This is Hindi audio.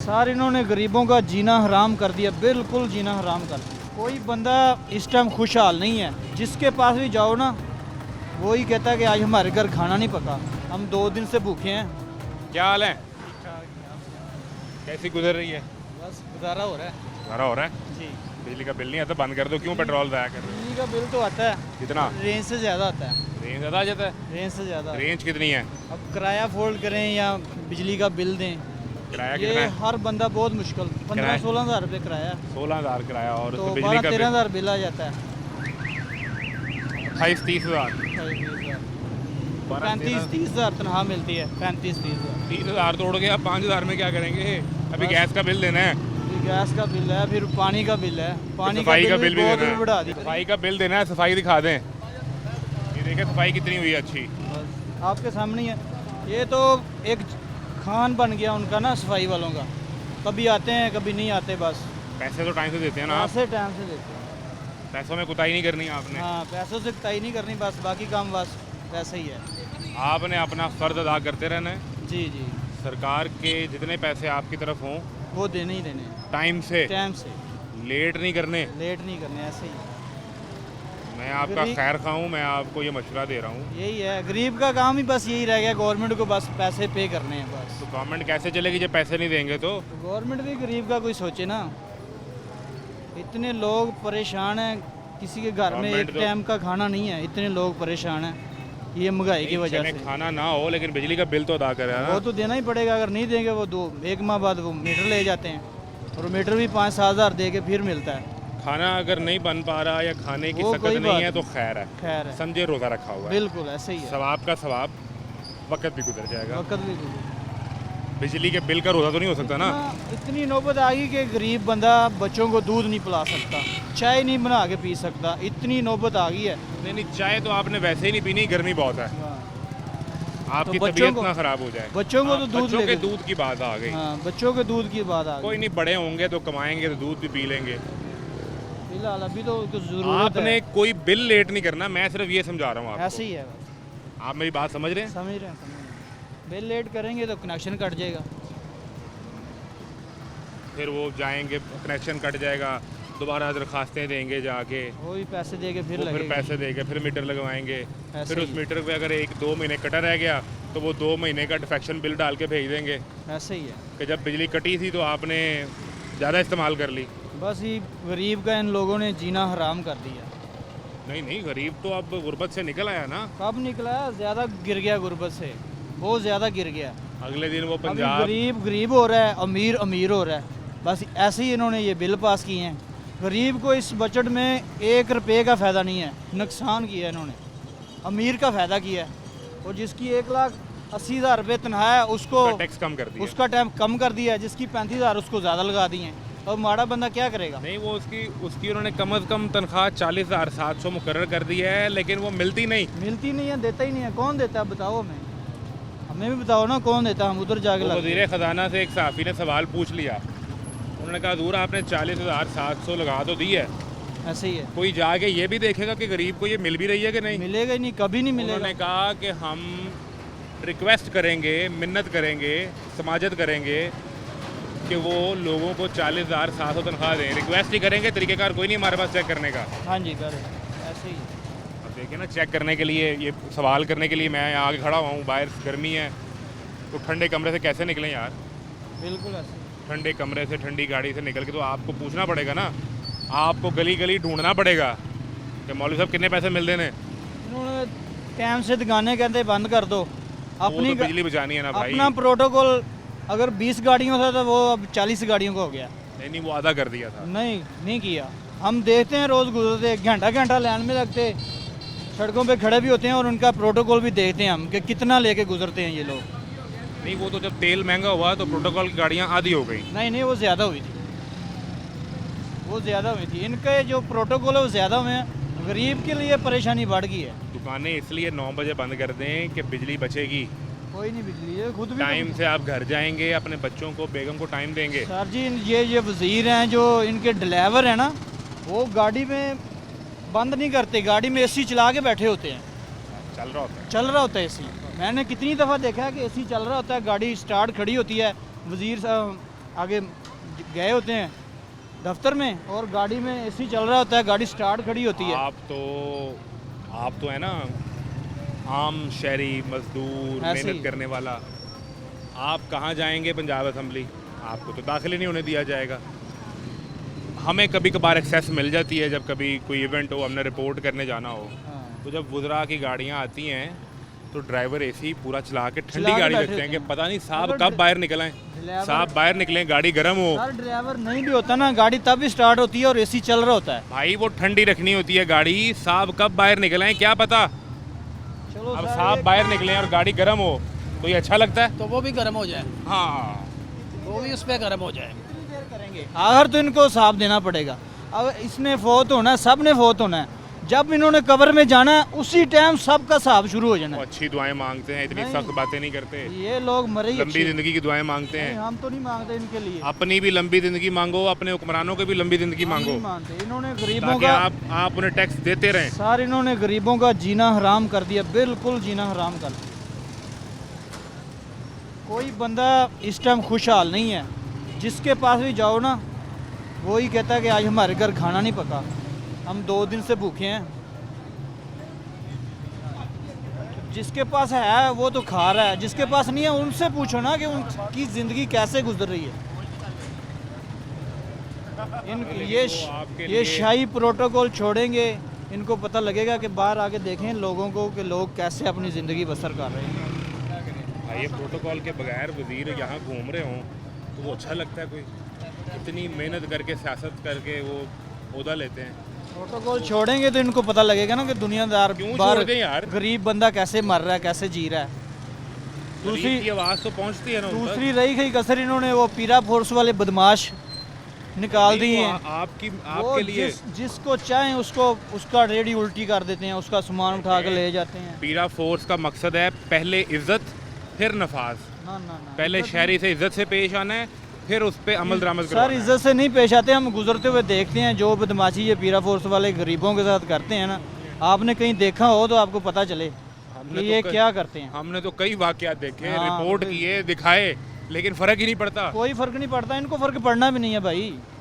सर इन्होंने गरीबों का जीना हराम कर दिया, बिल्कुल जीना हराम कर दिया। कोई बंदा इस टाइम खुशहाल नहीं है, जिसके पास भी जाओ ना वही कहता है कि आज हमारे घर खाना नहीं पका, हम 2 दिन से भूखे हैं। क्या हाल है? कैसी गुजर रही है? बस गुजारा हो रहा है गुजारा हो रहा है। जी। बिजली का बिल नहीं आता, बंद कर दो। क्यों पेट्रोल ज़ाया कर रहे बिजली का बिल तो आता है, कितना? रेंज से ज़्यादा आता है, हो? रेंज ज़्यादा आ जाता है। रेंज से ज़्यादा। रेंज कितनी है? अब किराया फोल्ड करें या बिजली का बिल दें, किराया ये कितना है? हर बंदा बहुत मुश्किल। 15-16 हज़ार रुपये किराया, 16,000 किराया और तो उसमें बिजली का 12-13 हज़ार बिल आ जाता है। 28-30 हज़ार। 35-30 हज़ार तनख्वाह मिलती है, 35-30 हज़ार। 30,000 तोड़ के आप 5,000 में क्या करेंगे? अभी गैस का बिल देना है, गैस का बिल है, फिर पानी का बिल है, पानी सफाई का बिल भी बहुत देना बढ़ा है। दी। सफाई का बिल देना है, सफाई दिखा दें। ये देखें सफाई कितनी हुई है अच्छी। बस आपके सामने ही है। ये तो एक खान बन गया उनका ना, सफाई वालों का। कभी आते हैं कभी नहीं आते, बस पैसे तो टाइम से देते हैं ना आप। पैसे टाइम से देते हैं। पैसों में कुताही नहीं करनी आपने। हाँ, पैसों से तय नहीं करनी, बस बाकी काम बस वैसे ही है। आपने अपना फ़र्ज अदा करते रहना है। जी जी, सरकार के जितने पैसे आपकी तरफ हों वो देने ही देने, टाइम से, टाइम से, लेट नहीं करने। लेट नहीं करने, ऐसे ही है। मैं आपका गरीब- खैर खा हूँ, मैं आपको ये मशवरा दे रहा हूँ। यही है, गरीब का काम ही बस यही रह गया, गवर्नमेंट को बस पैसे पे करने हैं बस। तो गवर्नमेंट कैसे चलेगी जब पैसे नहीं देंगे तो? गवर्नमेंट भी गरीब का कोई सोचे ना। इतने लोग परेशान हैं, किसी के घर में गवर्नमेंट एक तो- टाइम का खाना नहीं है, इतने लोग परेशान हैं ये महंगाई की वजह चले से। खाना ना हो लेकिन बिजली का बिल तो अदा करे वो ना। तो देना ही पड़ेगा, अगर नहीं देंगे वो 1 माह बाद वो मीटर ले जाते हैं, और मीटर भी 5-7 हज़ार दे के फिर मिलता है। खाना अगर नहीं बन पा रहा या खाने की वो सकत कोई नहीं बात है तो खैर है, खैर है, समझे रोज़ा रखा हुआ है। बिल्कुल ऐसे ही है। सवाब का सवाब, वक्त भी गुजर जाएगा। वक्त भी गुजर। बिजली के बिल का रोज़ा तो नहीं हो सकता ना। इतनी नौबत आ गई कि गरीब बंदा बच्चों को दूध नहीं पिला सकता, चाय नहीं बना के पी सकता, इतनी नौबत आ गई है। नहीं नहीं, चाय तो आपने वैसे ही नहीं पीनी, गर्मी बहुत है, आपकी बच्चों तबीयत को- ना खराब हो जाए। बच्चों को तो दूध बच्चों के लेके- दूध की बात आ गई। हाँ, बच्चों के दूध की बात आ कोई गई। नहीं, बड़े होंगे तो कमाएंगे तो दूध भी पी लेंगे। फिलहाल अभी तो कुछ जरूरत आपने है। कोई बिल लेट नहीं करना, मैं सिर्फ ये समझा रहा हूँ आपको। ऐसे ही है बस। आप मेरी बात समझ रहे हैं? समझ रहे हैं। बिल लेट करेंगे तो कनेक्शन कट जाएगा। फिर वो जाएंगे, कनेक्शन कट जाएगा, दोबारा दरखास्तें देंगे जाके, वो भी पैसे दे के फिर वो फिर लगेगा। पैसे देके फिर मीटर लगवाएंगे। ऐसे फिर उस ही। मीटर पे अगर 1-2 महीने कटा रह गया तो वो 2 महीने का डिफेक्शन बिल डाल के भेज देंगे ऐसे ही है। कि जब बिजली कटी थी तो आपने ज़्यादा इस्तेमाल कर ली। बस ये गरीब का इन लोगों ने जीना हराम कर दिया। नहीं नहीं, गरीब तो अब गुर्बत से निकल आया ना। कब निकला है? ज़्यादा गिर गया गुर्बत से, बहुत ज़्यादा गिर गया। अगले दिन वो अभी पंजाब, गरीब गरीब हो रहा है, अमीर अमीर हो रहा है। बस ऐसे ही इन्होंने ये बिल पास किए हैं। गरीब को इस बजट में 1 रुपये का फ़ायदा नहीं है, नुकसान किया है इन्होंने। अमीर का फ़ायदा किया है, और जिसकी 1,80,000 रुपये तनख्वाह है उसको टैक्स कम कर दिया। उसका टाइम कम कर दिया है, जिसकी 35,000 उसको ज़्यादा लगा दिए हैं। और माड़ा बंदा क्या करेगा? नहीं, वो उसकी उन्होंने कम अज़ कम तनख्वाह 40,700 मुकर्रर कर दी है, लेकिन वो मिलती नहीं। मिलती नहीं है, देता ही नहीं है। कौन देता है बताओ हमें, हमें भी बताओ ना कौन देता है, हम उधर जाके तो लग वज़ीर ख़जाना से एक सहाफ़ी ने सवाल पूछ लिया, उन्होंने कहा हज़ूर आपने 40,700 लगा तो दी है, ऐसे ही है। कोई जाके ये भी देखेगा कि गरीब को ये मिल भी रही है कि नहीं। मिलेगा ही नहीं, कभी नहीं मिलेगा। उन्होंने कहा कि हम रिक्वेस्ट करेंगे, मिन्नत करेंगे, समाजत करेंगे कि वो लोगों को 40,700 तनख्वाह दें। रिक्वेस्ट ही करेंगे, तरीक़ेकार कोई नहीं हमारे पास चेक करने का। हाँ जी, कर ऐसे ही है। अब देखिए ना, चेक करने के लिए, ये सवाल करने के लिए मैं यहाँ आगे खड़ा हुआ हूँ, बाहर गर्मी है, तो ठंडे कमरे से कैसे निकलें यार? बिल्कुल ऐसे ही। ठंडे कमरे से, ठंडी गाड़ी से निकल के तो आपको पूछना पड़ेगा ना, आपको गली गली ढूंढना पड़ेगा कि मौलवी साहब कितने पैसे मिल देने। इन्होंने टाइम से दुकानें कहते बंद कर दो। वो अपनी तो बिजली बचानी है ना भाई। अपना प्रोटोकॉल अगर 20 गाड़ियों था तो वो अब 40 गाड़ियों का हो गया। नहीं नहीं, वो आधा कर दिया था। नहीं किया। हम देखते हैं रोज़ गुजरते, घंटा घंटा लाइन में लगते, सड़कों पे खड़े भी होते हैं, और उनका प्रोटोकॉल भी देखते हैं हम कि कितना लेके गुजरते हैं ये लोग। नहीं, वो तो जब तेल महंगा हुआ तो प्रोटोकॉल की गाड़ियाँ आधी हो गई। नहीं, वो ज़्यादा हुई थी, वो ज़्यादा हुई थी। इनके जो प्रोटोकॉल है वो ज़्यादा हुए हैं, गरीब के लिए परेशानी बढ़ गई है। दुकानें इसलिए 9 बजे बंद कर दें कि बिजली बचेगी, कोई नहीं बिजली है, खुद भी टाइम से आप घर जाएंगे, अपने बच्चों को, बेगम को टाइम देंगे। सर जी, ये वज़ीर हैं जो इनके ड्राइवर हैं ना, वो गाड़ी में बंद नहीं करते, गाड़ी में एसी चला के बैठे होते हैं। चल रहा होता है। चल रहा होता है एसी। मैंने कितनी दफ़ा देखा है कि एसी चल रहा होता है, गाड़ी स्टार्ट खड़ी होती है, वज़ीर साहब आगे गए होते हैं दफ्तर में और गाड़ी में एसी चल रहा होता है, गाड़ी स्टार्ट खड़ी होती है। आप तो है ना आम शहरी मजदूर ऐसे ही। मेहनत करने वाला, आप कहाँ जाएंगे पंजाब असेंबली? आपको तो दाखिल ही नहीं होने दिया जाएगा। हमें कभी कभार एक्सेस मिल जाती है, जब कभी कोई इवेंट हो, हमने रिपोर्ट करने जाना हो, हाँ। तो जब वुज़रा की गाड़ियाँ आती हैं तो ड्राइवर एसी पूरा चला के ठंडी चला के गाड़ी बैठे रखते हैं कि होते हैं। पता नहीं साहब अगर कब बाहर निकल आए, ड्राइवर- साहब बाहर निकलें, गाड़ी गर्म हो। सर ड्राइवर नहीं भी होता ना, गाड़ी तब भी स्टार्ट होती है और एसी चल रहा होता है। भाई वो ठंडी रखनी होती है गाड़ी, साहब कब बाहर निकल आए क्या पता। चलो अब सर, साहब बाहर निकले और गाड़ी गर्म हो तो ये अच्छा लगता है? तो वो भी गर्म हो जाए, हाँ, वो भी उस पर गर्म हो जाए। करेंगे आखिर तो इनको साफ देना पड़ेगा। अब इसने फोत होना है, सब ने फोत होना है। जब इन्होंने कब्र में जाना है उसी टाइम सबका साफ शुरू हो जाना वो है। अच्छी दुआएं मांगते हैं, इतनी नहीं। सख्त बातें नहीं करते। ये लोग मरे ही लंबी अच्छे। जिंदगी की दुआएं मांगते नहीं, हैं। हम तो नहीं मांगते इनके लिए, अपनी भी लंबी जिंदगी मांगो, अपने हुक्मरानों की भी लंबी जिंदगी हम मांगो, नहीं मानते। इन्होंने गरीबों ताकि का आप उन्हें टैक्स देते रहें। सर इन्होंने गरीबों का जीना हराम कर दिया, बिल्कुल जीना हराम कर दिया। कोई बंदा इस टाइम खुशहाल नहीं है। जिसके पास भी जाओ ना वो ही कहता है कि आज हमारे घर खाना नहीं पका, हम 2 दिन से भूखे हैं। जिसके पास है वो तो खा रहा है, जिसके पास नहीं है उनसे पूछो ना कि उनकी ज़िंदगी कैसे गुजर रही है। आपके ये लिए- शाही प्रोटोकॉल छोड़ेंगे, इनको पता लगेगा कि बाहर आके देखें लोगों को कि लोग कैसे अपनी ज़िंदगी बसर कर रहे हैं। भाई ये प्रोटोकॉल के बगैर वजीर यहाँ घूम रहे हों तो वो अच्छा लगता है? कोई इतनी मेहनत करके सियासत करके वो ओहदा लेते हैं। प्रोटोकॉल छोड़ेंगे तो इनको पता लगेगा ना कि दुनियादार क्यों बाहर छोड़ दें यार? गरीब बंदा कैसे मर रहा है, कैसे जी रहा है। दूसरी की आवाज़ तो पहुँचती है ना उन तक। दूसरी रही गई कसर, इन्होंने वो पीरा फोर्स वाले बदमाश निकाल दिए हैं। आपके वो लिए जिसको चाहें उसको उसका रेडी उल्टी कर देते हैं, उसका सामान उठा के ले जाते हैं। पीरा फोर्स का मकसद है पहले इज्जत फिर नफाज। ना ना ना, पहले इज्जत शहरी से इज्जत से पेश आना है, फिर उस पर अमल दरामद सर करवाना है। इज्जत से नहीं पेश आते। हम गुजरते हुए देखते हैं जो बदमाशी ये पीरा फोर्स वाले गरीबों के साथ करते हैं ना, आपने कहीं देखा हो तो आपको पता चले हमने कि तो ये कई- क्या करते हैं। हमने तो कई वाकयात देखे, हाँ, रिपोर्ट बिल्कुल। किए, दिखाए, लेकिन फ़र्क ही नहीं पड़ता। कोई फर्क नहीं पड़ता, इनको फर्क पड़ना भी नहीं है भाई।